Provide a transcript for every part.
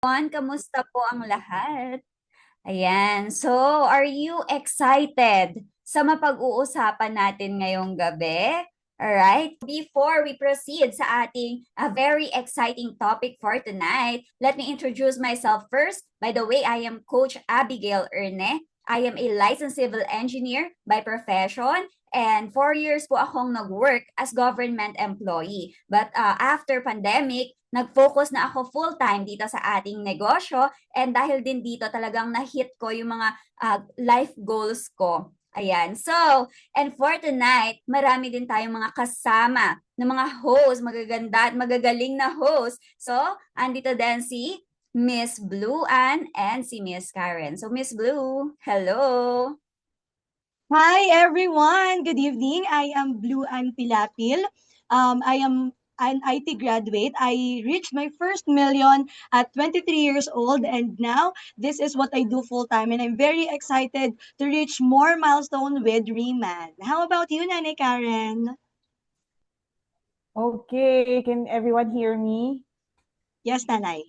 Kamusta po ang lahat? Ayan. So, are you excited sa mapag-uusapan natin ngayong gabi? Alright. Before we proceed sa ating very exciting topic for tonight, let me introduce myself first. By the way, I am Coach Abigail Erne. I am a licensed civil engineer by profession, and 4 years po akong nag-work as government employee. But after pandemic, nag-focus na ako full-time dito sa ating negosyo, and dahil din dito talagang na-hit ko yung mga life goals ko. Ayan. So, and for tonight, marami din tayong mga kasama ng mga host, magaganda at magagaling na host. So, andito din si Miss Blue Ann and si Miss Karen. So, Miss Blue, hello! Hi everyone, good evening. I am Blue Ann Pilapil. I am an IT graduate. I reached my first million at 23 years old, and now this is what I do full time, and I'm very excited to reach more milestone with Reman. How about you, Nane Karen? Okay, can everyone hear me? Yes, Nanay.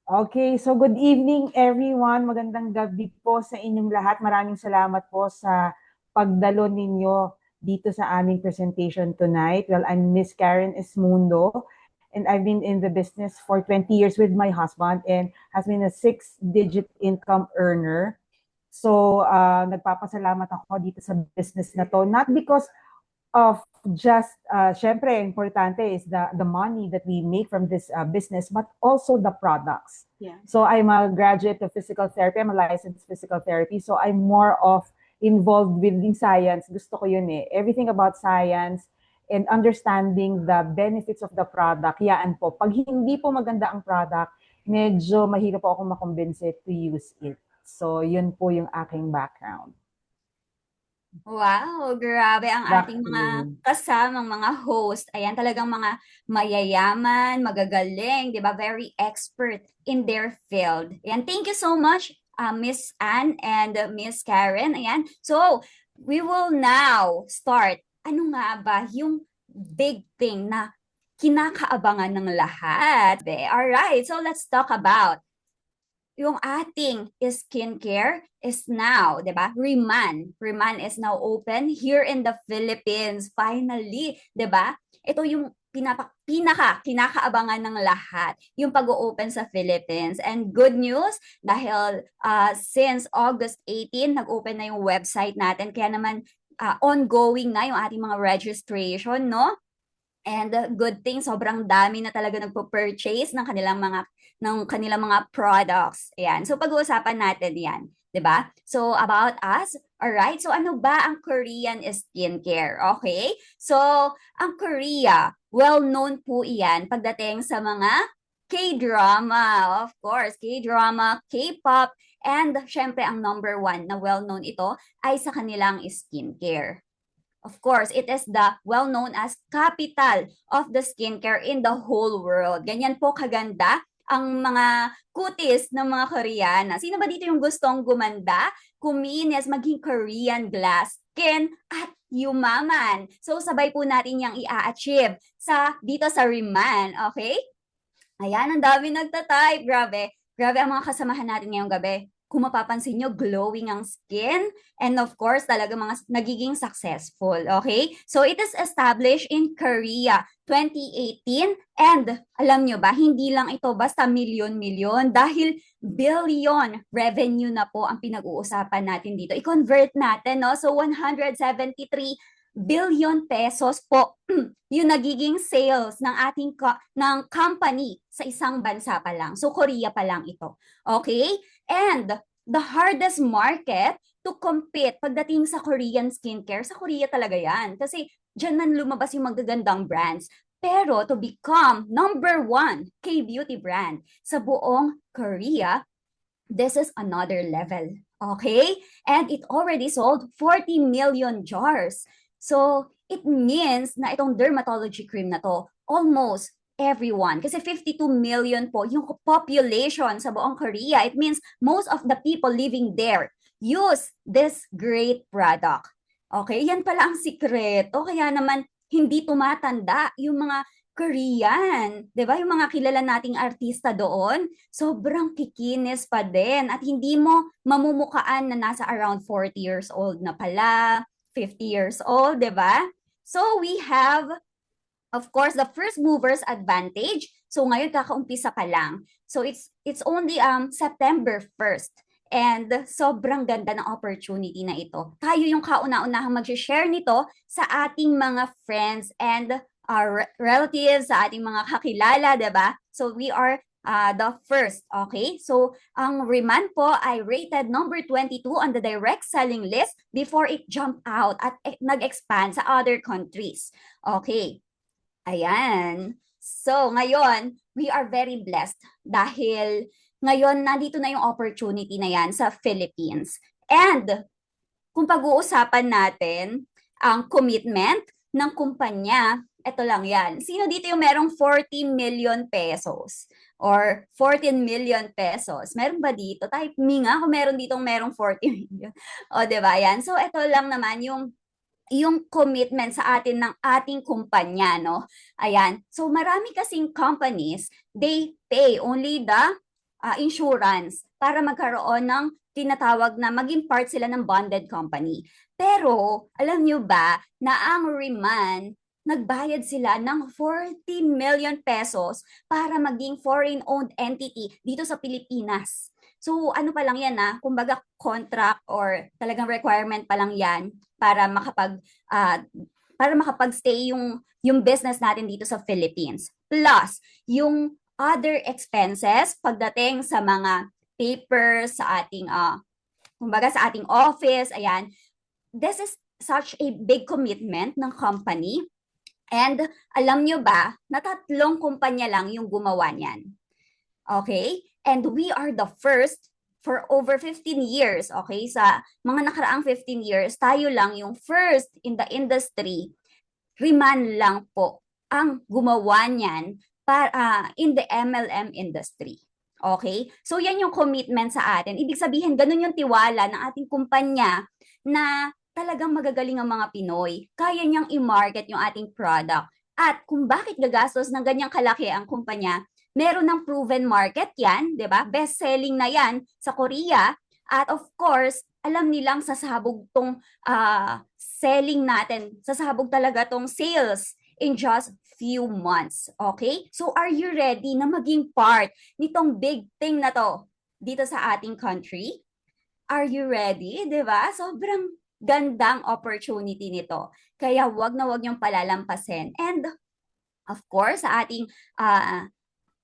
Okay, so good evening everyone. Magandang gabi po sa inyong lahat. Maraming salamat po sa pagdalo ninyo dito sa aming presentation tonight. Well, I'm Miss Karen Esmundo, and I've been in the business for 20 years with my husband and has been a 6-digit income earner. So, nagpapasalamat ako dito sa business na to. Not because of just, syempre, importante is the money that we make from this business, but also the products. Yeah. So I'm a graduate of physical therapy. I'm a licensed physical therapy. So I'm more of involved with the science. Gusto ko yun eh. Everything about science and understanding the benefits of the product. Yaan po. Pag hindi po maganda ang product, medyo mahirap po akong makumbinse to use it. So yun po yung aking background. Wow, grabe ang Back ating to mga you. kasamang mga host. Ayan, talagang mga mayayaman, magagaling, di ba? Very expert in their field. Ayan, thank you so much, Miss Anne and Miss Karen. Ayan, so we will now start. Ano nga ba yung big thing na kinakaabangan ng lahat? Alright, so let's talk about yung ating skincare is now, di ba? Reman. Reman is now open here in the Philippines. Finally, di ba? Ito yung kinakaabangan ng lahat, yung pag-open sa Philippines. And good news, dahil since August 18, nag-open na yung website natin. Kaya naman, ongoing na yung ating mga registration, no? And good thing, sobrang dami na talaga nagpo-purchase ng kanilang mga products. Ayan. So pag-uusapan natin 'yan, 'di ba? So about us, all right? So ano ba ang Korean skincare? Okay? So ang Korea, well known po 'yan pagdating sa mga K-drama, of course, K-drama, K-pop, and syempre ang number one na well-known ito ay sa kanilang skincare. Of course, it is the well-known as capital of the skincare in the whole world. Ganyan po kaganda ang mga kutis ng mga Koreana. Sino ba dito yung gustong gumanda, kuminis, maging Korean glass skin at yumaman? So sabay po natin yung i-achieve dito sa Riman, okay? Ayan, ang dami nagtatype. Grabe. Grabe ang mga kasamahan natin ngayong gabi. Kung mapapansin nyo, glowing ang skin. And of course, talaga mga nagiging successful. Okay? So, it is established in Korea 2018. And alam nyo ba, hindi lang ito basta milyon-milyon dahil billion revenue na po ang pinag-uusapan natin dito. I-convert natin, no? So, 173 billion pesos po yung nagiging sales ng company sa isang bansa pa lang. So Korea pa lang ito. Okay? And the hardest market to compete pagdating sa Korean skincare, sa Korea talaga yan. Kasi dyan man lumabas yung magagandang brands. Pero to become number one K-beauty brand sa buong Korea, this is another level. Okay? And it already sold 40 million jars. So, it means na itong dermatology cream na to, almost everyone, kasi 52 million po yung population sa buong Korea. It means most of the people living there use this great product. Okay, yan pala ang sikreto. Kaya naman, hindi tumatanda yung mga Korean. 'Di ba yung mga kilala nating artista doon, sobrang kikinis pa din at hindi mo mamumukaan na nasa around 40 years old na pala, 50 years old, 'di ba? So we have, of course, the first movers advantage. So ngayon kakaumpisa pa lang. So it's only September 1st. And sobrang ganda ng opportunity na ito. Tayo yung kauna-unahang mag-share nito sa ating mga friends and our relatives, sa ating mga kakilala, 'di ba? So we are the first, okay? So ang Reman po ay rated number 22 on the direct selling list before it jumped out at nag-expand sa other countries. Okay. Ayan. So, ngayon, we are very blessed dahil ngayon nandito na yung opportunity na yan sa Philippines. And kung pag-uusapan natin ang commitment ng kumpanya, ito lang yan. Sino dito yung merong 40 million pesos or 14 million pesos? Meron ba dito? Type me nga kung meron ditong merong 40 million. O, diba yan? So, ito lang naman yung commitment sa atin ng ating kumpanya, no? Ayan. So, marami kasing companies, they pay only the insurance para magkaroon ng tinatawag na maging part sila ng bonded company. Pero, alam nyo ba na ang Reman, nagbayad sila ng 40 million pesos para maging foreign-owned entity dito sa Pilipinas. So ano pa lang yan kumbaga contract or talagang requirement pa lang yan para makapag-stay yung business natin dito sa Philippines. Plus, yung other expenses pagdating sa mga papers sa ating kumbaga sa ating office, ayan. This is such a big commitment ng company. And alam nyo ba na 3 kumpanya lang yung gumawa niyan? Okay? And we are the first for over 15 years, okay? Sa mga nakaraang 15 years, tayo lang yung first in the industry. Reman lang po ang gumawa niyan para in the MLM industry. Okay? So yan yung commitment sa atin. Ibig sabihin, ganun yung tiwala ng ating kumpanya na talagang magagaling ang mga Pinoy. Kaya niyang i-market yung ating product. At kung bakit gagastos ng ganyang kalaki ang kumpanya, meron ng proven market yan, di ba? Best-selling na yan sa Korea. At of course, alam nilang sasabog tong selling natin. Sasabog talaga tong sales in just few months. Okay? So are you ready na maging part nitong big thing na to dito sa ating country? Are you ready? Di ba? Sobrang gandang opportunity nito. Kaya wag na wag niyong palalampasin. And of course, sa ating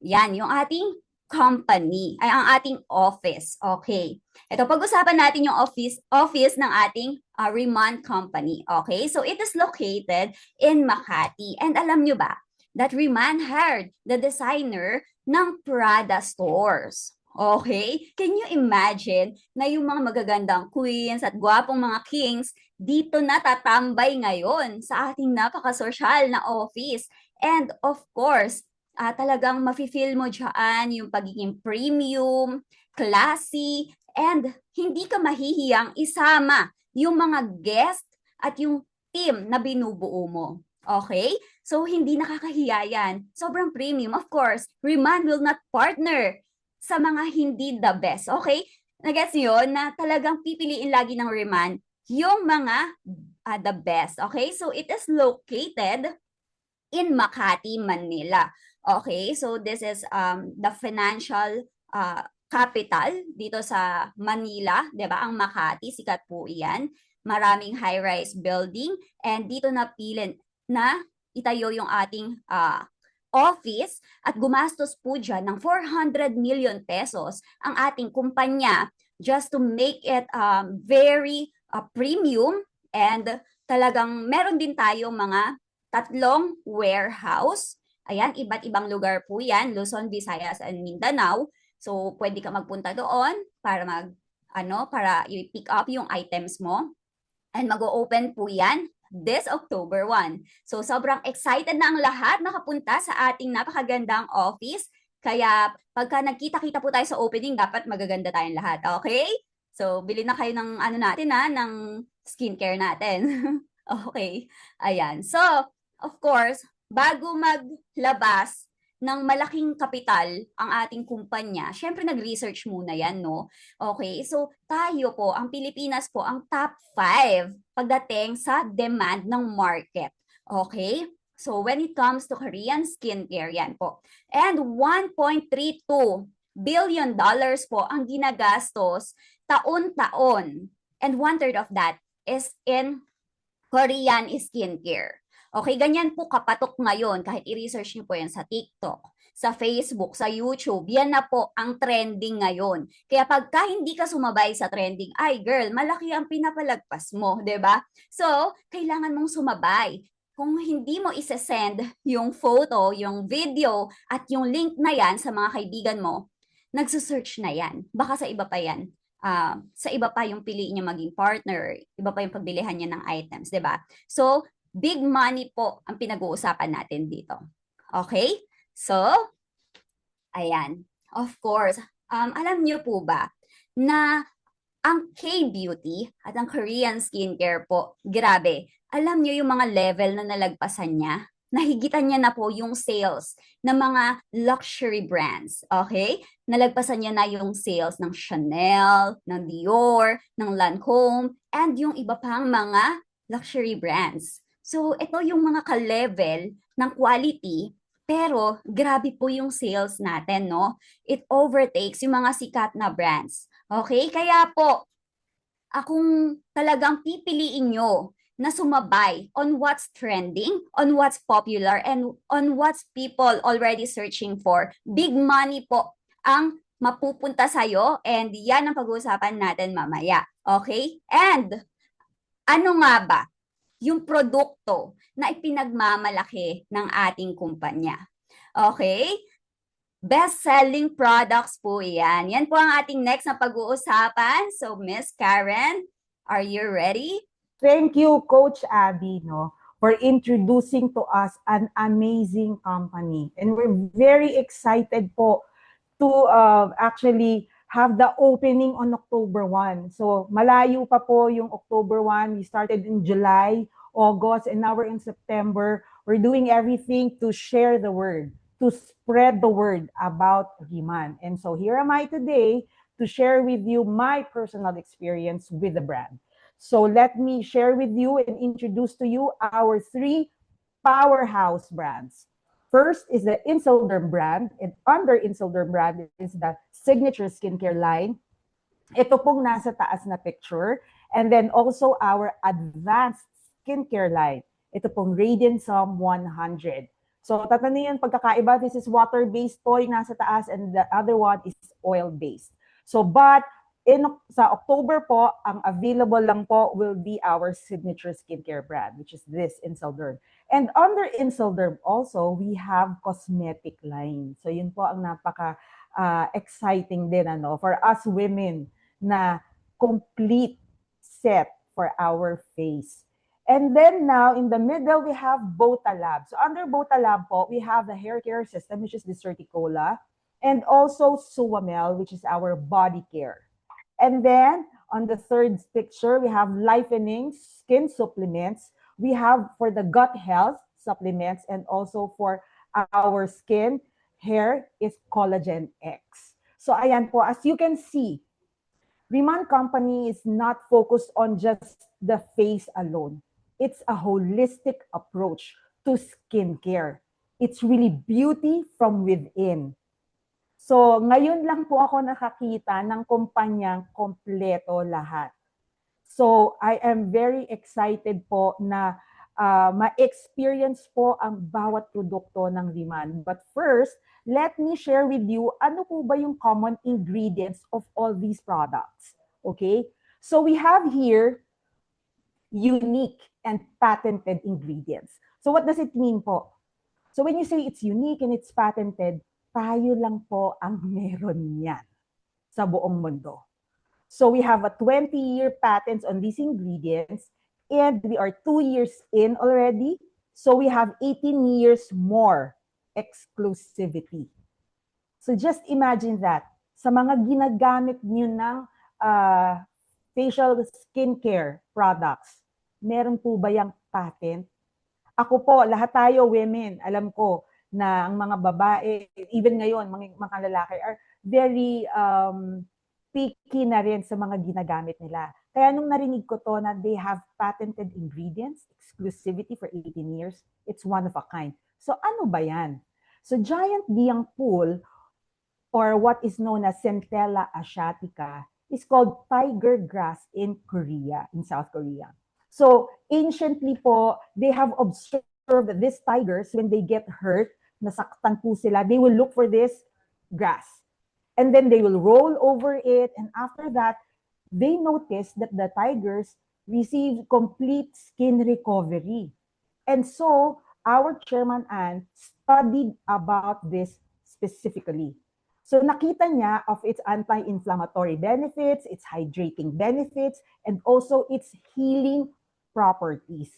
yan, yung ating company, ay ang ating office. Okay. Ito, pag-usapan natin yung office ng ating Reman company. Okay. So, it is located in Makati. And alam nyo ba that Reman hired the designer ng Prada stores. Okay? Can you imagine na yung mga magagandang queens at gwapong mga kings dito na tatambay ngayon sa ating napakasosyal na office? And of course, talagang mafe-feel mo dyan yung pagiging premium, classy, and hindi ka mahihiyang isama yung mga guest at yung team na binubuo mo. Okay? So, hindi nakakahiya yan. Sobrang premium. Of course, Reman will not partner sa mga hindi the best. Okay? Nagets yun na talagang pipiliin lagi ng Reman yung mga the best. Okay? So, it is located in Makati, Manila. Okay, so this is the financial capital dito sa Manila, 'di ba? Ang Makati, sikat po 'yan. Maraming high-rise building and dito napili na itayo yung ating office at gumastos po dyan ng 400 million pesos ang ating kumpanya just to make it very premium and talagang meron din tayong mga 3 warehouse. Ayan, iba't ibang lugar po yan, Luzon, Visayas, and Mindanao. So, pwede ka magpunta doon para para i-pick up yung items mo. And mag-o-open po yan this October 1. So, sobrang excited na ang lahat nakapunta sa ating napakagandang office. Kaya, pagka nagkita-kita po tayo sa opening, dapat magaganda tayong lahat. Okay? So, bili na kayo ng ng skincare natin. Okay. Ayan. So, of course, bago maglabas ng malaking kapital ang ating kumpanya, syempre nag-research muna yan, no? Okay, so tayo po, ang Pilipinas po, ang top 5 pagdating sa demand ng market. Okay? So when it comes to Korean skincare, yan po. And $1.32 billion po ang ginagastos taon-taon. And 1/3 of that is in Korean skincare. Okay, ganyan po kapatok ngayon kahit i-research niyo po yan sa TikTok, sa Facebook, sa YouTube, yan na po ang trending ngayon. Kaya pagka hindi ka sumabay sa trending, ay girl, malaki ang pinapalagpas mo, 'di ba? So, kailangan mong sumabay. Kung hindi mo isa-send yung photo, yung video, at yung link na yan sa mga kaibigan mo, nagsusearch na yan. Baka sa iba pa yan. Sa iba pa yung piliin niya maging partner, iba pa yung pagbilihan niya ng items, 'di ba? So, big money po ang pinag-uusapan natin dito. Okay? So, ayan. Of course, alam niyo po ba na ang K-beauty at ang Korean skincare po, grabe. Alam niyo yung mga level na nalagpasan niya? Nahigitan niya na po yung sales ng mga luxury brands. Okay? Nalagpasan niya na yung sales ng Chanel, ng Dior, ng Lancome, and yung iba pang mga luxury brands. So, ito yung mga ka-level ng quality, pero grabe po yung sales natin, no? It overtakes yung mga sikat na brands. Okay? Kaya po, akong talagang pipiliin nyo na sumabay on what's trending, on what's popular, and on what's people already searching for. Big money po ang mapupunta sa'yo, and yan ang pag-uusapan natin mamaya. Okay? And ano nga ba yung produkto na ipinagmamalaki ng ating kumpanya? Okay? Best-selling products po yan. Yan po ang ating next na pag-uusapan. So, Miss Karen, are you ready? Thank you, Coach Abby, no, for introducing to us an amazing company. And we're very excited po to actually have the opening on October 1. So, malayo pa po yung October 1. We started in July, August, and now we're in September. We're doing everything to share the word, to spread the word about Riman. And so here am I today to share with you my personal experience with the brand. So let me share with you and introduce to you our 3 powerhouse brands. First is the Inselderm brand, and under Inselderm brand is the Signature Skincare line. Ito pong nasa taas na picture. And then also our advanced skincare line. Ito pong Radiant Sum 100. So tataniyan pagkakaiba, this is water-based po yung nasa taas, and the other one is oil-based. So but sa October po, ang available lang po will be our signature skincare brand, which is this Inselderm. And under Inselderm also, we have cosmetic line. So yun po ang napaka exciting din for us women na complete set for our face. And then now in the middle, we have Botalab. So under Botalab po, we have the hair care system, which is the Certicola, and also Suamel, which is our body care. And then on the third picture, we have Lifening skin supplements. We have for the gut health supplements, and also for our skin hair is Collagen X. So ayan po, as you can see, Riman Company is not focused on just the face alone. It's a holistic approach to skincare. It's really beauty from within. So, ngayon lang po ako nakakita ng kumpanyang kompleto lahat. So, I am very excited po na ma-experience po ang bawat produkto ng Riman. But first, let me share with you ano po ba yung common ingredients of all these products. Okay? So, we have here unique and patented ingredients. So, what does it mean po? So, when you say it's unique and it's patented, tayo lang po ang meron niyan sa buong mundo. So we have a 20-year patent on these ingredients, and we are 2 years in already. So we have 18 years more exclusivity. So just imagine that. Sa mga ginagamit niyo ng facial skincare products, meron po ba yung patent? Ako po, lahat tayo women, alam ko na ang mga babae, even ngayon, mga lalaki are very picky na rin sa mga ginagamit nila. Kaya nung narinig ko to na they have patented ingredients, exclusivity for 18 years, it's one of a kind. So ano ba yan? So giant biyang pool, or what is known as Centella asiatica, is called tiger grass in Korea, in South Korea. So anciently po, they have observed that these tigers, when they get hurt, nasaktan po sila, they will look for this grass. And then they will roll over it. And after that, they noticed that the tigers received complete skin recovery. And so our chairman Ann studied about this specifically. So nakita niya of its anti-inflammatory benefits, its hydrating benefits, and also its healing properties.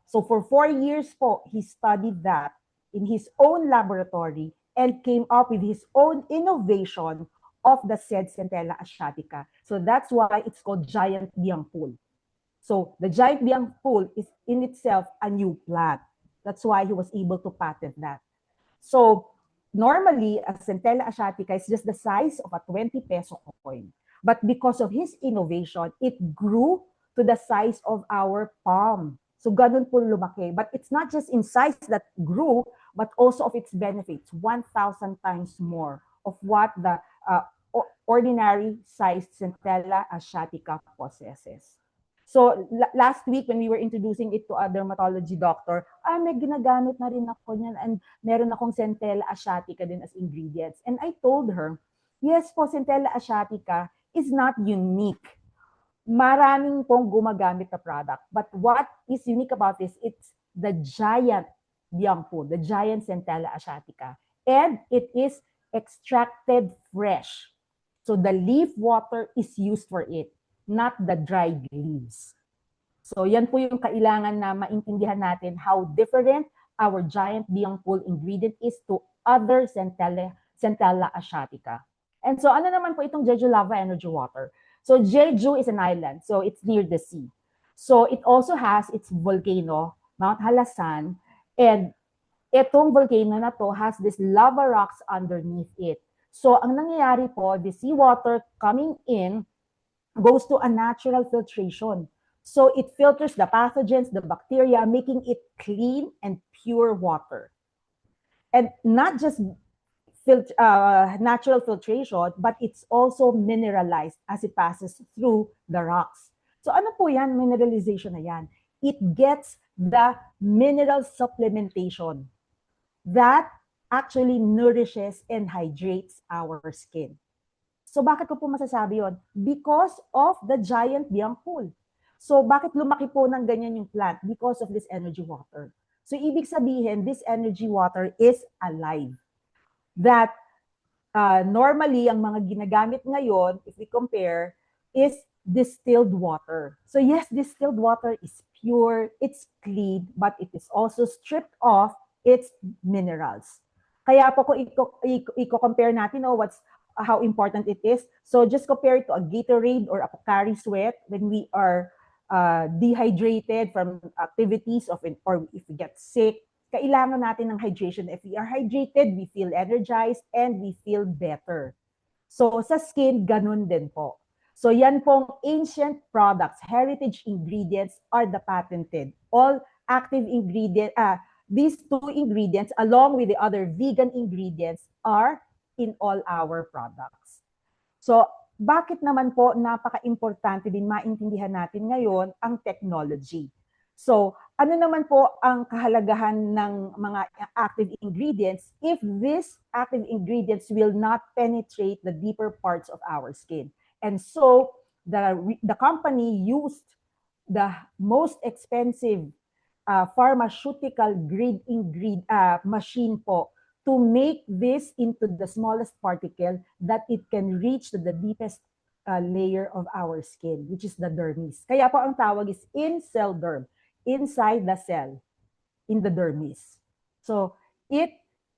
So for 4 years po, he studied that in his own laboratory and came up with his own innovation of the said Centella asiatica. So that's why it's called giant biyang pool. So the giant biyang pool is in itself a new plant. That's why he was able to patent that. So normally, a Centella asiatica is just the size of a 20 peso coin. But because of his innovation, it grew to the size of our palm. So ganun po lumaki. But it's not just in size that grew, but also of its benefits, 1,000 times more of what the ordinary sized Centella asiatica possesses. So last week when we were introducing it to a dermatology doctor, may ginagamit na rin ako niyan and meron akong Centella asiatica din as ingredients. And I told her, yes po, Centella asiatica is not unique. Maraming pong gumagamit na product. But what is unique about this, it's the giant biyang pool, the giant Centella asiatica. And it is extracted fresh. So the leaf water is used for it, not the dried leaves. So yan po yung kailangan na maintindihan natin how different our giant biyang pool ingredient is to other Centella asiatica. And so ano naman po itong Jeju Lava Energy Water? So Jeju is an island, so it's near the sea. So it also has its volcano, Mount Halasan, and itong volcano na to has this lava rocks underneath it. So ang nangyayari po, the seawater coming in goes to a natural filtration. So it filters the pathogens, the bacteria, making it clean and pure water. And not just natural filtration, but it's also mineralized as it passes through the rocks. So ano po yan, mineralization na yan? It gets the mineral supplementation that actually nourishes and hydrates our skin. So bakit ko po masasabi yon? Because of the giant biyang pool. So bakit lumaki po ng ganyan yung plant? Because of this energy water. So ibig sabihin, this energy water is alive. That normally, ang mga ginagamit ngayon, if we compare, is distilled water. So yes, distilled water is pure, it's clean, but it is also stripped of its minerals. Kaya po kung i-compare natin how important it is. So just compare it to a Gatorade or a Pocari Sweat when we are dehydrated from activities or if we get sick. Kailangan natin ng hydration. If we are hydrated, we feel energized and we feel better. So sa skin, ganun din po. So yan pong ancient products, heritage ingredients are the patented. All active ingredients, these two ingredients along with the other vegan ingredients are in all our products. So bakit naman po napaka-importante din maintindihan natin ngayon ang technology? So, ano naman po ang kahalagahan ng mga active ingredients if these active ingredients will not penetrate the deeper parts of our skin? And so, the company used the most expensive pharmaceutical grade machine po to make this into the smallest particle that it can reach to the deepest layer of our skin, which is the dermis. Kaya po ang tawag is in-cell derm. Inside the cell, in the dermis. So, it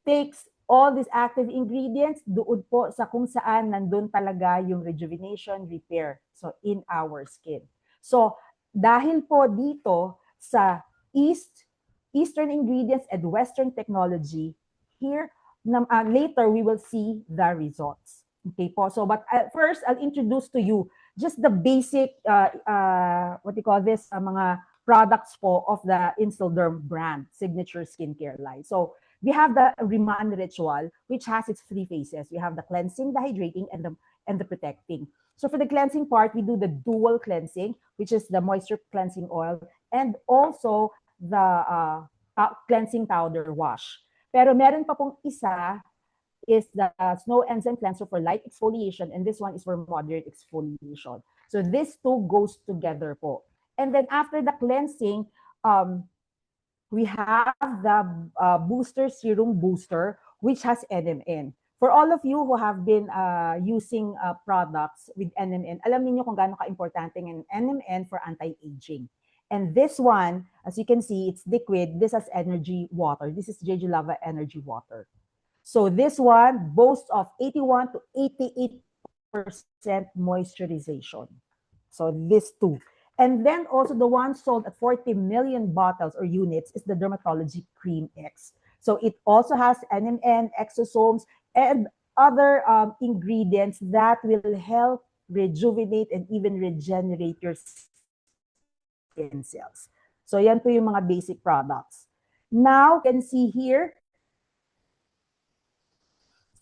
takes all these active ingredients doon po sa kung saan nandun talaga yung rejuvenation, repair. So, in our skin. So, dahil po dito sa East Eastern ingredients and Western technology. Here, later we will see the results. Okay po. So, but first, I'll introduce to you just the basic, what do you call this, mga products po of the Insilderm brand, signature skincare line. So, we have the Riman Ritual, which has its three phases. We have the cleansing, the hydrating, and the protecting. So for the cleansing part, we do the dual cleansing, which is the moisture cleansing oil, and also the cleansing powder wash. Pero meron pa pong isa is the snow enzyme cleanser for light exfoliation, and this one is for moderate exfoliation. So this two goes together po. And then after the cleansing, we have the booster serum booster, which has NMN. For all of you who have been using products with NMN, alam niyo kung gaano ka-importante ng NMN for anti-aging. And this one, as you can see, it's liquid. This has energy water. This is JJ Lava Energy Water. So this one boasts of 81 to 88% moisturization. So this two. And then also the one sold at 40 million bottles or units is the Dermatology Cream X. So it also has NMN, exosomes, and other ingredients that will help rejuvenate and even regenerate your skin cells. So yan po yung mga basic products. Now, you can see here,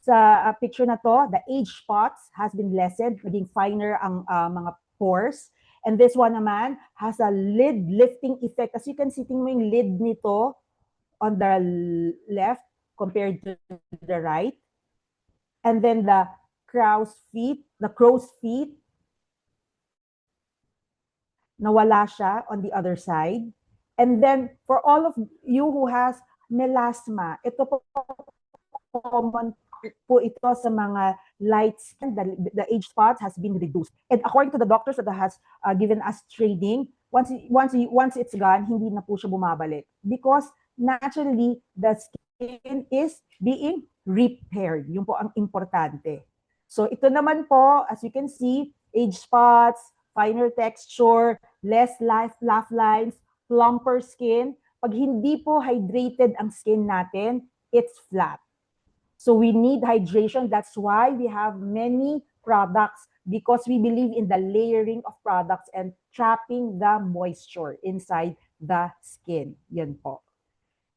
sa picture na to, the age spots has been lessened, naging finer ang mga pores. And this one naman has a lid lifting effect. As you can see, tingnan mo yung lid nito on the left compared to the right. And then the crow's feet, nawala siya on the other side. And then for all of you who has melasma, ito po common po ito sa mga light skin, the age spots has been reduced. And according to the doctors that has given us training, once it's gone, hindi na po siya bumabalik. Because naturally, the skin is being repaired. Yun po ang importante. So ito naman po, as you can see, age spots, finer texture, less laugh lines, plumper skin. Pag hindi po hydrated ang skin natin, it's flat. So we need hydration. That's why we have many products, because we believe in the layering of products and trapping the moisture inside the skin. Yan po.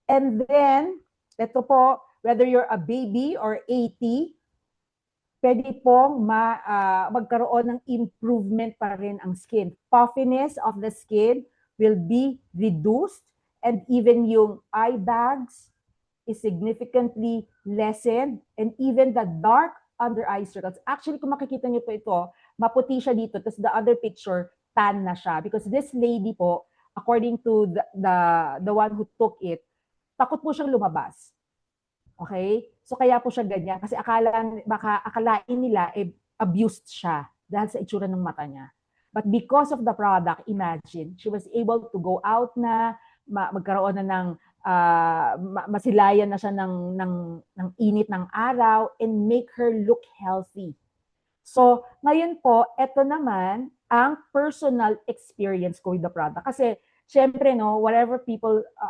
And then, ito po, whether you're a baby or 80, pwede pong magkaroon ng improvement pa rin ang skin. Puffiness of the skin will be reduced, and even yung eye bags is significantly lessened, and even the dark under eye circles. Actually, kung makikita niyo po ito, maputi siya dito, tapos the other picture, tan na siya. Because this lady po, according to the one who took it, takot po siyang lumabas. Okay? So kaya po siya ganyan, kasi akalain nila abused siya dahil sa itsura ng mata niya. But because of the product, imagine, she was able to go out na, magkaroon na ng masilayan na siya ng init ng araw, and make her look healthy. So, ngayon po, ito naman ang personal experience ko with the product. Kasi, syempre, no, whatever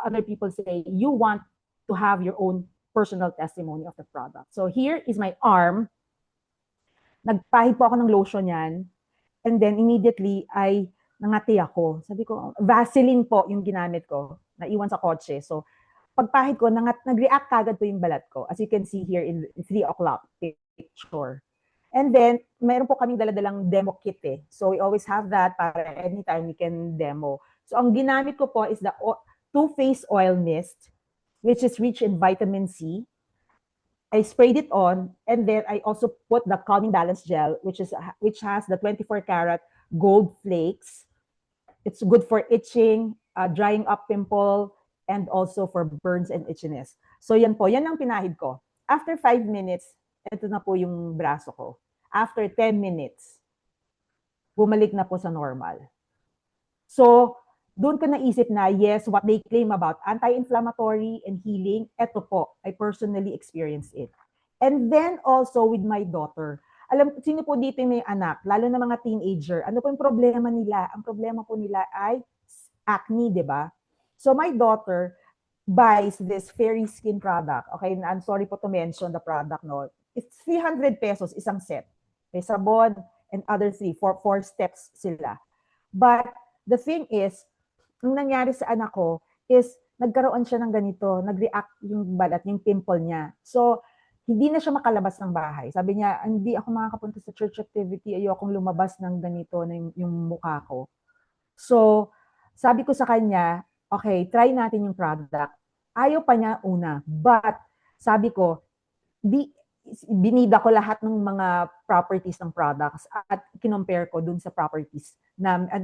other people say, you want to have your own personal testimony of the product. So, here is my arm. Nagpahid po ako ng lotion yan. And then, immediately, ay nangati ako. Sabi ko, Vaseline po yung ginamit ko. Naiwan sa kotse. So, pagpahid ko, nag-react kagad po yung balat ko. As you can see here in 3 o'clock picture. And then, meron po kaming daladalang demo kit eh. So, we always have that para anytime we can demo. So, ang ginamit ko po is the Too Faced Oil Mist, which is rich in vitamin C. I sprayed it on, and then I also put the Calming Balance Gel, which has the 24-karat gold flakes. It's good for itching, drying up pimple, and also for burns and itchiness. So yan po, yan ang pinahid ko. After 5 minutes, ito na po yung braso ko. After 10 minutes, bumalik na po sa normal. So, doon ko naisip na, yes, what they claim about anti-inflammatory and healing, ito po, I personally experienced it. And then also with my daughter, sino po dito yung may anak, lalo na mga teenager, ano po yung problema nila? Ang problema po nila ay acne, di ba? So my daughter, buys this Fairy Skin product. Okay, I'm sorry po to mention the product, no. It's 300 pesos isang set. May sabon and other four steps sila. But the thing is, ang nangyari sa anak ko is nagkaroon siya ng ganito, nag-react yung balat, yung pimple niya. So, hindi na siya makalabas ng bahay. Sabi niya, hindi ako makakapunta sa church activity, ayokong lumabas ng ganito na yung mukha ko. So, sabi ko sa kanya, okay, try natin yung product. Ayaw pa niya una, but sabi ko, binida ko lahat ng mga properties ng products at kinompare ko dun sa properties,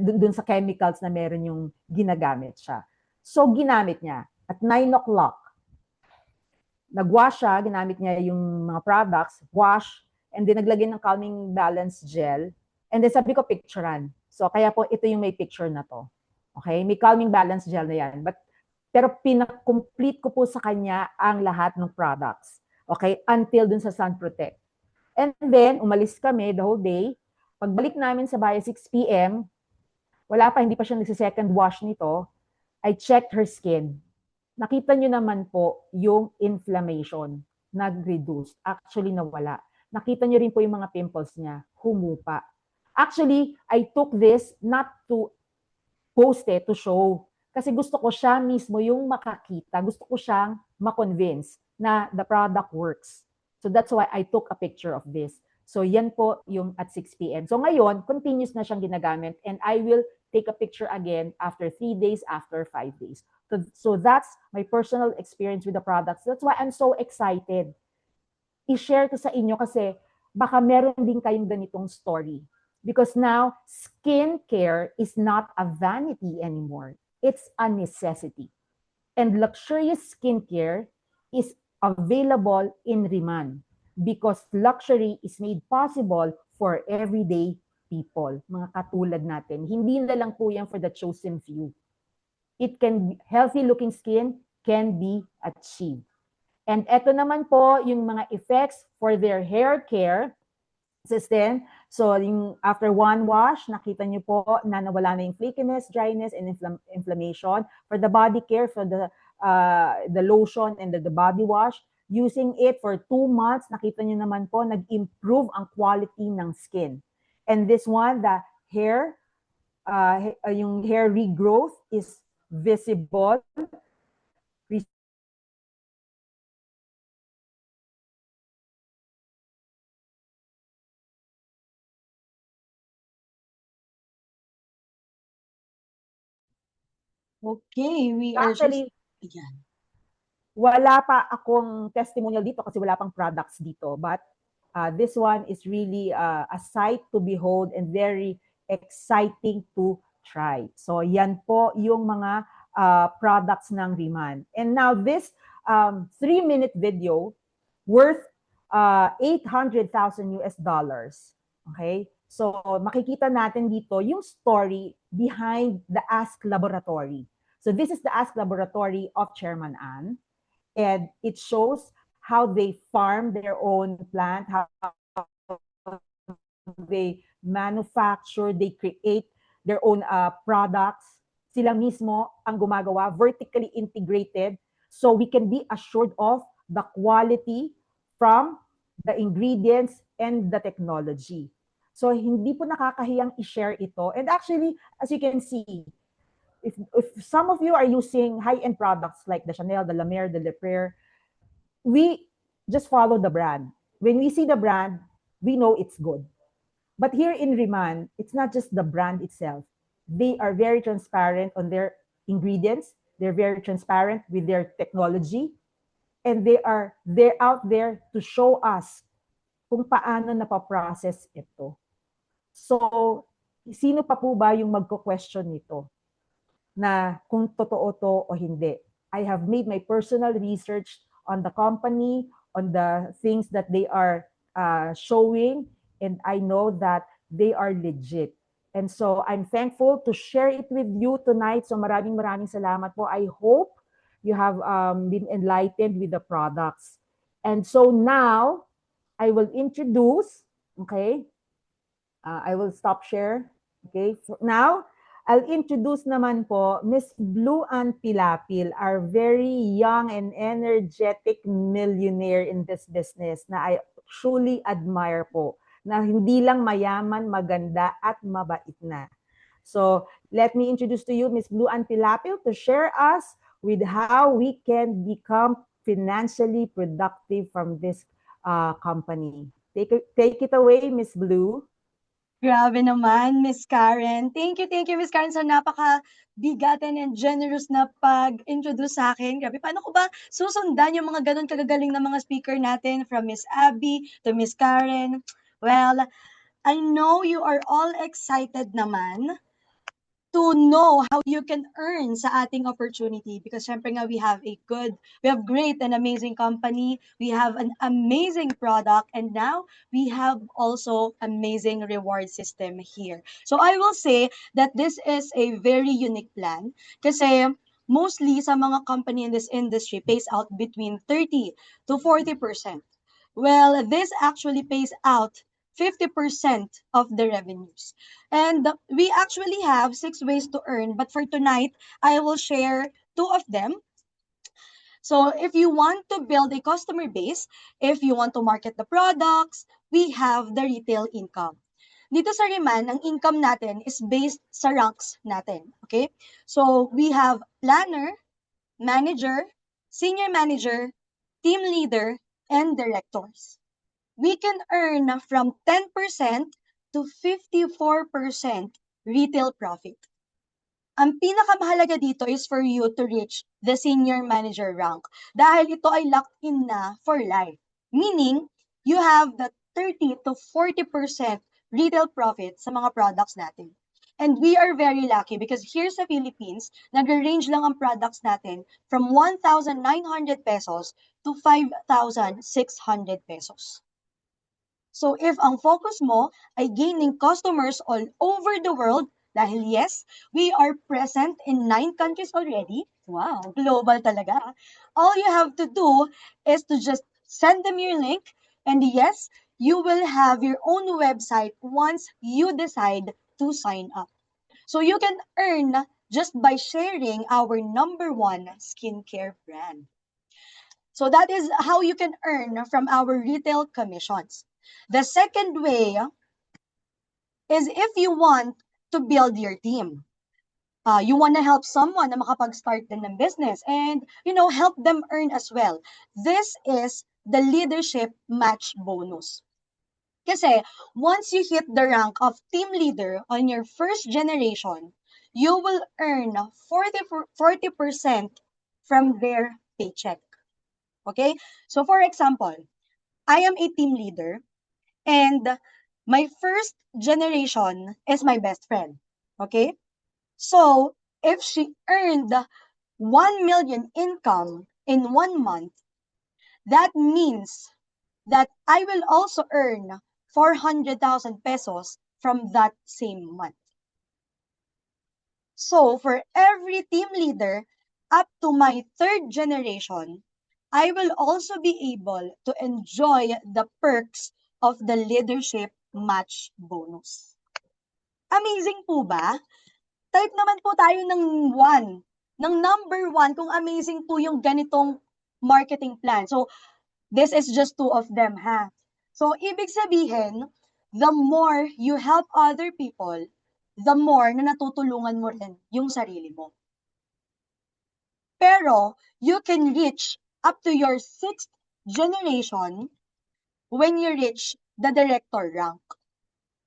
dun sa chemicals na meron yung ginagamit siya. So, ginamit niya. At 9 o'clock, nag-wash siya, ginamit niya yung mga products, wash, and then naglagay ng calming balance gel. And then sabi ko, picturean. So, kaya po, ito yung may picture na to. Okay? May calming balance gel na yan. Pero pinag-complete ko po sa kanya ang lahat ng products. Okay? Until dun sa Sun Protect. And then, umalis kami the whole day. Pagbalik namin sa bahay, 6 p.m., wala pa, hindi pa siya nagsi-second wash nito. I checked her skin. Nakita nyo naman po yung inflammation. Nag-reduce. Actually, nawala. Nakita nyo rin po yung mga pimples niya. Humupa. Actually, I took this not to post it, to show. Kasi gusto ko siya mismo yung makakita. Gusto ko siyang ma-convince na the product works. So that's why I took a picture of this. So yan po yung at 6 p.m. So ngayon, continuous na siyang ginagamit and I will take a picture again after 3 days, after 5 days. So that's my personal experience with the products. That's why I'm so excited. I-share ko sa inyo kasi baka meron din kayong ganitong story. Because now, skincare is not a vanity anymore. It's a necessity. And luxurious skincare is available in Riman because luxury is made possible for everyday people, mga katulad natin. Hindi na lang po yan for the chosen few. Healthy looking skin can be achieved. And eto naman po yung mga effects for their hair care system. So, yung after one wash, nakita niyo po na nawala na yung flakiness, dryness, and inflammation. For the body care, for the lotion and the body wash, using it for 2 months, nakita niyo naman po, nag-improve ang quality ng skin. And this one, the hair, yung hair regrowth is visible. Okay, we are just... Actually, Ayan. wala pa akong testimonial dito kasi wala pang products dito. But this one is really a sight to behold and very exciting to try. So yan po yung mga products ng Riman. And now this 3-minute video worth $800,000 US dollars. Okay? So makikita natin dito yung story behind the Ask Laboratory. So this is the Ask Laboratory of Chairman Ann. And it shows how they farm their own plant, how they manufacture, they create their own products. Sila mismo ang gumagawa, vertically integrated, so we can be assured of the quality from the ingredients and the technology. So hindi po nakakahiyang i-share ito. And actually, as you can see, if some of you are using high-end products like the Chanel, the La Mer, the Le Prayer, we just follow the brand. When we see the brand, we know it's good. But here in Riman, it's not just the brand itself. They are very transparent on their ingredients. They're very transparent with their technology. And they're out there to show us kung paano napaprocess ito. So, sino pa po ba yung magko-question nito? Na kung totoo to o hindi. I have made my personal research on the company, on the things that they are showing, and I know that they are legit. And so I'm thankful to share it with you tonight. So maraming salamat po. I hope you have been enlightened with the products. And so now, I will introduce, okay, I will stop share. Okay, now, I'll introduce naman po Miss Blue Ann Pilapil, our very young and energetic millionaire in this business na I truly admire po, na hindi lang mayaman, maganda at mabait na. So let me introduce to you Miss Blue Ann Pilapil to share us with how we can become financially productive from this company. Take it away, Miss Blue. Grabe naman, Miss Karen. Thank you, Miss Karen, sa napaka-bigatin and generous na pag-introduce sa akin. Grabe, paano ko ba susundan yung mga ganun kagagaling na mga speaker natin from Miss Abby to Miss Karen? Well, I know you are all excited naman to know how you can earn sa ating opportunity because syempre nga we have great and amazing company, we have an amazing product, and now we have also amazing reward system here. So I will say that this is a very unique plan kasi mostly sa mga company in this industry pays out between 30 to 40%. Well, this actually pays out 50% of the revenues. And we actually have 6 ways to earn, but for tonight, I will share 2 of them. So if you want to build a customer base, if you want to market the products, we have the retail income. Dito sa Riman, ang income natin is based sa ranks natin. Okay? So we have planner, manager, senior manager, team leader, and directors. We can earn from 10% to 54% retail profit. Ang pinakamahalaga dito is for you to reach the senior manager rank dahil ito ay locked in na for life. Meaning, you have the 30 to 40% retail profit sa mga products natin. And we are very lucky because here sa Philippines, nag-range lang ang products natin from 1,900 pesos to 5,600 pesos. So if ang focus mo ay gaining customers all over the world, dahil yes, we are present in 9 countries already. Wow, global talaga. All you have to do is to just send them your link, and yes, you will have your own website once you decide to sign up. So you can earn just by sharing our #1 skincare brand. So that is how you can earn from our retail commissions. The second way is if you want to build your team. You want to help someone na makapag-start din ng business and, help them earn as well. This is the leadership match bonus. Kasi once you hit the rank of team leader on your first generation, you will earn 40% from their paycheck. Okay? So for example, I am a team leader and my first generation is my best friend. Okay? So, if she earned 1 million income in 1 month, that means that I will also earn 400,000 pesos from that same month. So, for every team leader up to my third generation, I will also be able to enjoy the perks of the leadership match bonus. Amazing po ba? Type naman po tayo ng 1, ng number 1 kung amazing po yung ganitong marketing plan. So, this is just 2 of them, ha? So, ibig sabihin, the more you help other people, the more na natutulungan mo rin yung sarili mo. Pero, you can reach up to your 6th generation when you reach the director rank.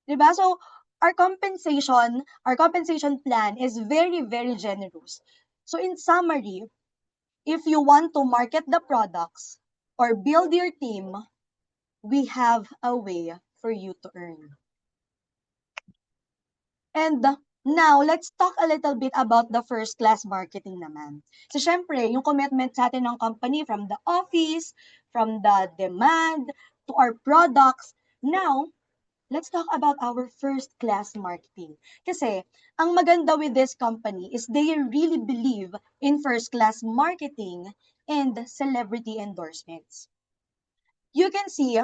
Diba? So, our compensation plan is very, very generous. So in summary, if you want to market the products or build your team, we have a way for you to earn. And now, let's talk a little bit about the first-class marketing naman. So syempre, yung commitment sa atin ng company from the office, from the demand, to our products. Now, let's talk about our first-class marketing. Kasi, ang maganda with this company is they really believe in first-class marketing and celebrity endorsements. You can see,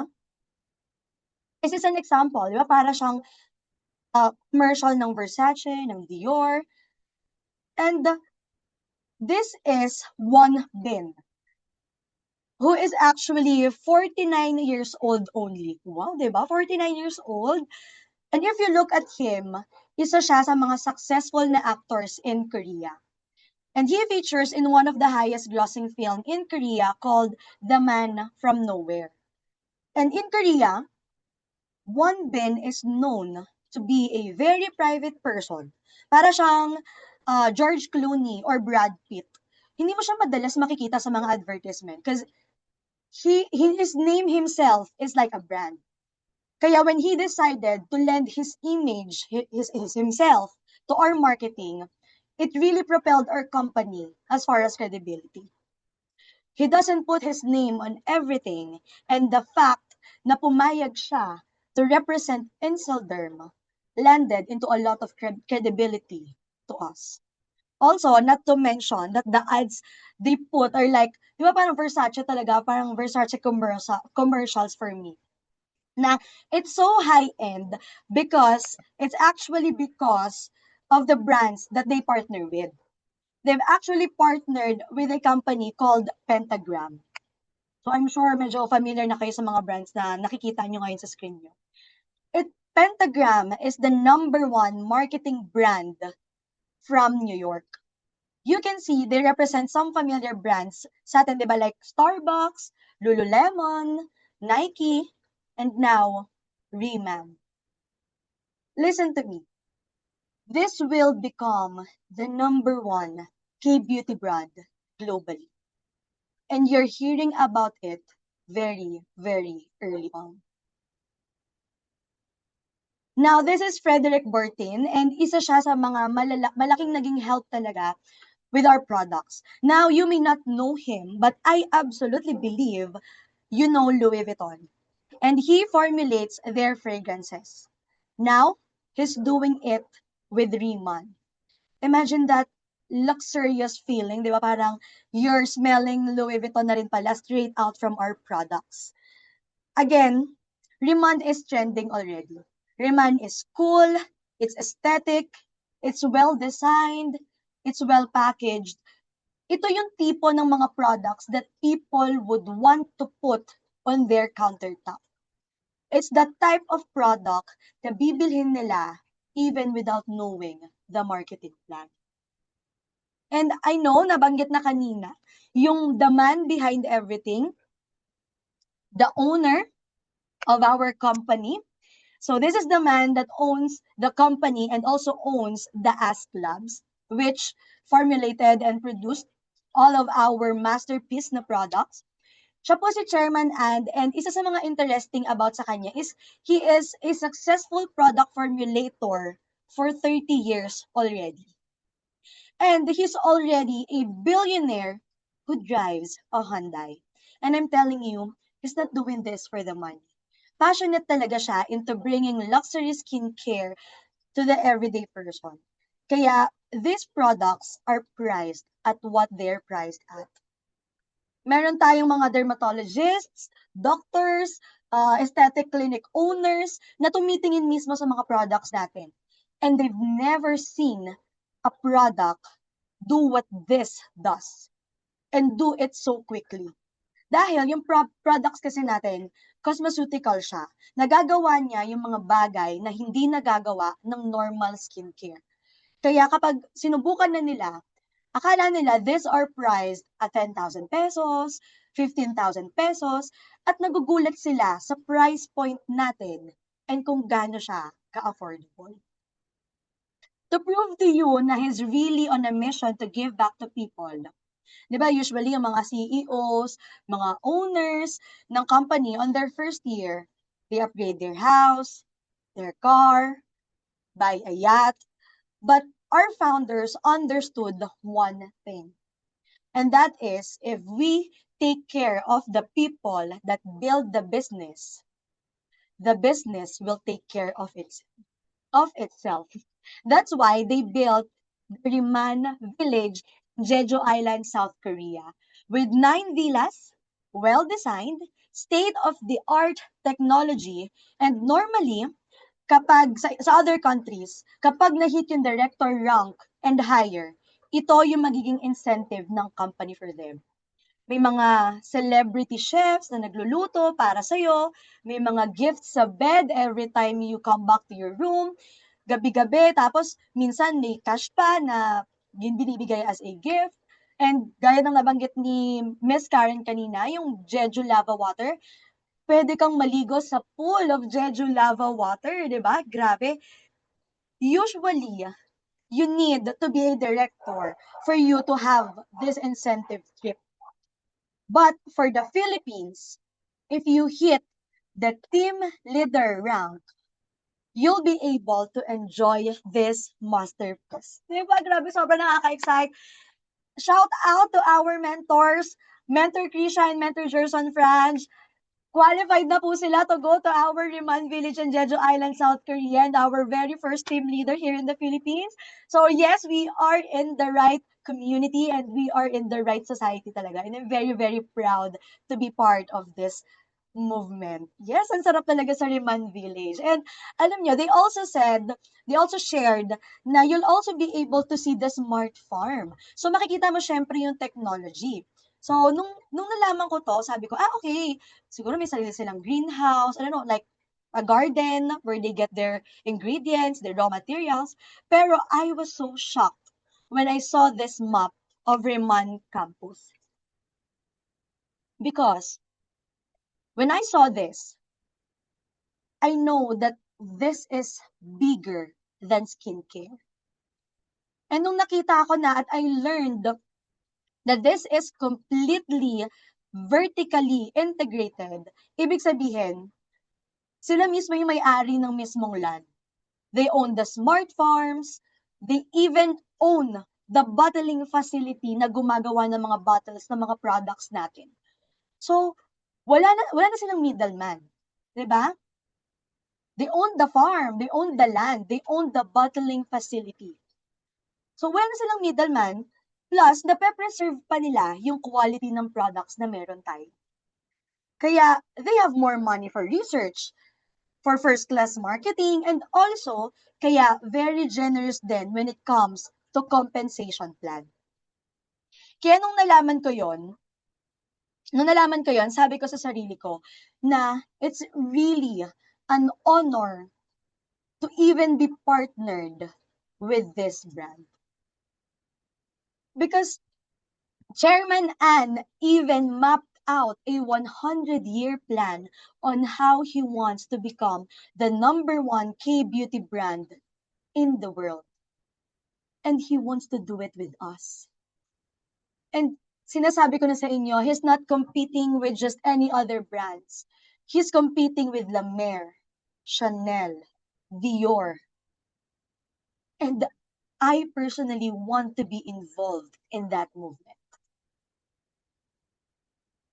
this is an example, di ba? Para siyang commercial ng Versace, ng Dior. And this is Won Bin, who is actually 49 years old only. Wow, diba? 49 years old. And if you look at him, isa siya sa mga successful na actors in Korea. And he features in one of the highest grossing film in Korea called The Man from Nowhere. And in Korea, Won Bin is known to be a very private person. Para siyang George Clooney or Brad Pitt. Hindi mo siya madalas makikita sa mga advertisement because his name himself is like a brand. Kaya when he decided to lend his image, his himself, to our marketing, it really propelled our company as far as credibility. He doesn't put his name on everything, and the fact na pumayag siya to represent Inselderm landed into a lot of credibility to us. Also, not to mention that the ads they put are like, di ba parang Versace talaga, parang Versace commercials for me. Na it's so high-end because it's actually because of the brands that they partner with. They've actually partnered with a company called Pentagram. So I'm sure medyo familiar na kayo sa mga brands na nakikita nyo ngayon sa screen nyo. Pentagram is the #1 marketing brand from New York. You can see they represent some familiar brands sa atin, di ba? Like Starbucks, Lululemon, Nike, and now Reman. Listen to me. This will become the #1 K-beauty brand globally. And you're hearing about it very, very early on. Now, this is Frederick Bertin, and isa siya sa mga malaking naging help talaga with our products. Now, you may not know him, but I absolutely believe you know Louis Vuitton. And he formulates their fragrances. Now, he's doing it with Riemann. Imagine that luxurious feeling, di ba? Parang you're smelling Louis Vuitton na rin pala straight out from our products. Again, Riemann is trending already. Riemann is cool, it's aesthetic, it's well-designed, it's well-packaged. Ito yung tipo ng mga products that people would want to put on their countertop. It's the type of product na bibilhin nila even without knowing the marketing plan. And I know, nabanggit na kanina, yung the man behind everything, the owner of our company. So this is the man that owns the company and also owns the Ask Labs, which formulated and produced all of our masterpiece na products. Siya po si Chairman and isa sa mga interesting about sa kanya is he is a successful product formulator for 30 years already. And he's already a billionaire who drives a Hyundai. And I'm telling you, he's not doing this for the money. Passionate talaga siya into bringing luxury skincare to the everyday person. Kaya these products are priced at what they're priced at. Meron tayong mga dermatologists, doctors, aesthetic clinic owners na tumitingin mismo sa mga products natin. And they've never seen a product do what this does. And do it so quickly. Dahil yung products kasi natin, cosmeceutical siya. Nagagawa niya yung mga bagay na hindi nagagawa ng normal skincare. Kaya kapag sinubukan na nila, akala nila these are priced at 10,000 pesos, 15,000 pesos, at nagugulat sila sa price point natin and kung gaano siya ka-affordable. To prove to you na he's really on a mission to give back to people, di ba usually yung mga CEOs, mga owners ng company on their first year, they upgrade their house, their car, buy a yacht, but our founders understood one thing. And that is, if we take care of the people that build the business will take care of itself. That's why they built the Riman Village in Jeju Island, South Korea, with 9 villas, well-designed, state-of-the-art technology, and normally, kapag sa other countries, kapag na-hit yung director rank and higher, ito yung magiging incentive ng company for them. May mga celebrity chefs na nagluluto para sa'yo, may mga gifts sa bed every time you come back to your room, gabi-gabi, tapos minsan may cash pa na binibigay as a gift. And gaya ng nabanggit ni Miss Karen kanina, yung Jeju Lava Water, pwede kang maligo sa pool of Jeju Lava Water, di ba? Grabe. Usually, you need to be a director for you to have this incentive trip. But for the Philippines, if you hit the team leader rank, you'll be able to enjoy this masterpiece. Diba? Grabe, sobrang nakaka-excite. Shout out to our mentors, Mentor Krisha and Mentor Gerson Franz. Qualified na po sila to go to our Riman Village in Jeju Island, South Korea, and our very first team leader here in the Philippines. So yes, we are in the right community and we are in the right society talaga. And I'm very, very proud to be part of this movement. Yes, ang sarap talaga sa Riman Village. And alam nyo, they also shared na you'll also be able to see the smart farm. So makikita mo syempre yung technology. So, nung nalaman ko to, sabi ko, okay, siguro may sarili silang greenhouse, I don't know, like a garden where they get their ingredients, their raw materials. Pero I was so shocked when I saw this map of Reman campus. Because when I saw this, I know that this is bigger than skincare. And nung nakita ko na at I learned that this is completely vertically integrated, ibig sabihin, sila mismo yung may-ari ng mismong land. They own the smart farms, they even own the bottling facility na gumagawa ng mga bottles ng mga products natin. So, wala na silang middleman. Diba? They own the farm, they own the land, they own the bottling facility. So, wala na silang middleman, plus, nape-preserve pa nila yung quality ng products na meron tayo. Kaya, they have more money for research, for first-class marketing, and also, kaya very generous din when it comes to compensation plan. Kaya nung nalaman ko yon, sabi ko sa sarili ko na it's really an honor to even be partnered with this brand. Because Chairman Ann even mapped out a 100-year plan on how he wants to become the #1 K-beauty brand in the world. And he wants to do it with us. And sinasabi ko na sa inyo, he's not competing with just any other brands. He's competing with La Mer, Chanel, Dior. And I personally want to be involved in that movement.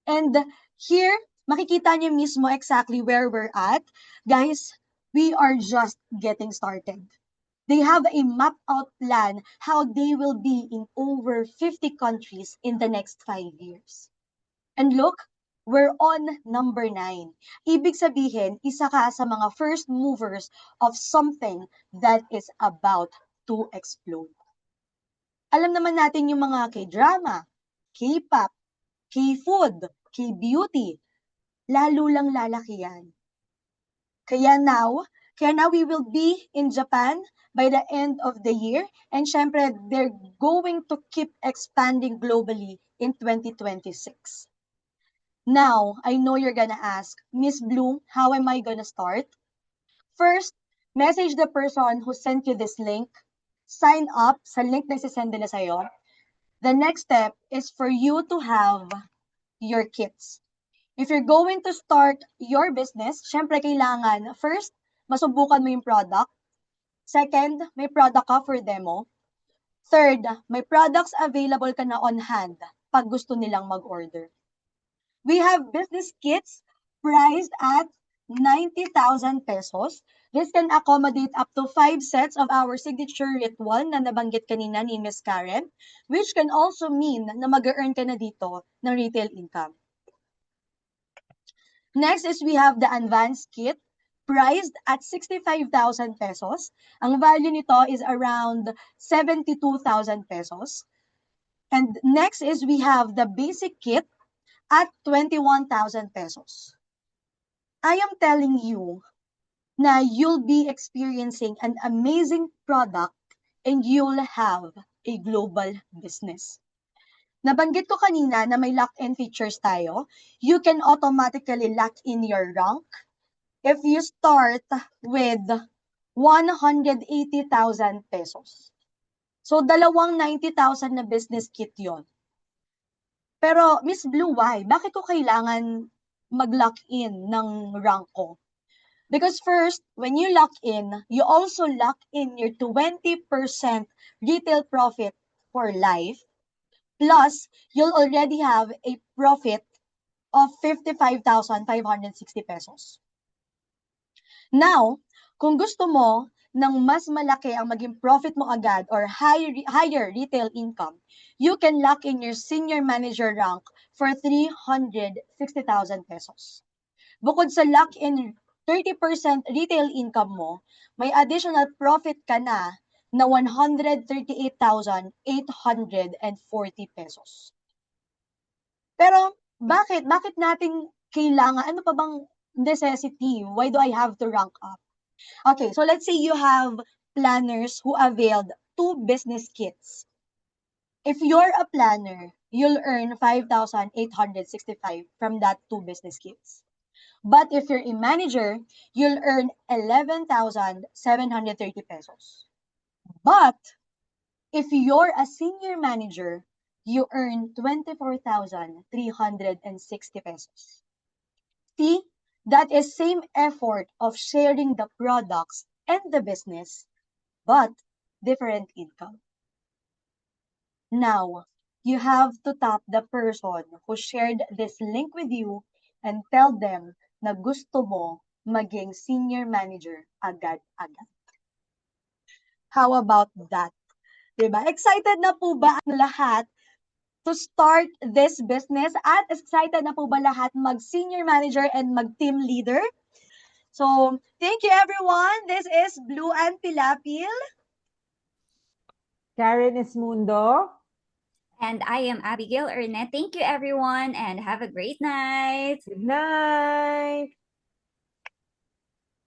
And here, makikita niyo mismo exactly where we're at. Guys, we are just getting started. They have a mapped out plan how they will be in over 50 countries in the next 5 years. And look, we're on number 9. Ibig sabihin, isa ka sa mga first movers of something that is about to explode. Alam naman natin yung mga K-drama, K-pop, K-food, K-beauty. Lalo lang lalaki yan. Kaya now we will be in Japan by the end of the year. And syempre, they're going to keep expanding globally in 2026. Now, I know you're gonna ask, Miss Bloom, how am I gonna start? First, message the person who sent you this link. Sign up sa link na sisend nila sa'yo. The next step is for you to have your kits. If you're going to start your business, syempre kailangan, first, masubukan mo yung product. Second, may product ka for demo. Third, may products available ka na on hand pag gusto nilang mag-order. We have business kits priced at 90,000 pesos. This can accommodate up to 5 sets of our signature ritual na nabanggit kanina ni Ms. Karen, which can also mean na mag-earn ka na dito ng retail income. Next is we have the advanced kit. priced at 65,000 pesos. Ang value nito is around 72,000 pesos. And next is we have the basic kit at 21,000 pesos. I am telling you na you'll be experiencing an amazing product and you'll have a global business. Nabanggit ko kanina na may lock-in features tayo. You can automatically lock in your rank if you start with 180,000 pesos. So, dalawang 90,000 na business kit yon. Pero, Miss Blue, why? Bakit ko kailangan mag-lock in ng rank ko? Because first, when you lock in, you also lock in your 20% retail profit for life. Plus, you'll already have a profit of 55,560 pesos. Now, kung gusto mo ng mas malaki ang maging profit mo agad or higher retail income, you can lock in your senior manager rank for 360,000 pesos. Bukod sa lock in 30% retail income mo, may additional profit ka na 138,840 pesos. Pero bakit natin kailangan, ano pa bang necessity? Why do I have to rank up? Okay, so let's say you have planners who availed 2 business kits. If you're a planner, you'll earn 5,865 from that 2 business kits. But if you're a manager, you'll earn 11,730 pesos. But if you're a senior manager, you earn 24,360 pesos. See, that is same effort of sharing the products and the business, but different income. Now, you have to tap the person who shared this link with you and tell them na gusto mo maging senior manager agad-agad. How about that? Diba? Excited na po ba ang lahat to start this business? At excited na po ba lahat mag-senior manager and mag-team leader? So, thank you everyone. This is Blue and Pilapil. Karen Esmundo. And I am Abigail Ernest. Thank you, everyone, and have a great night. Good night.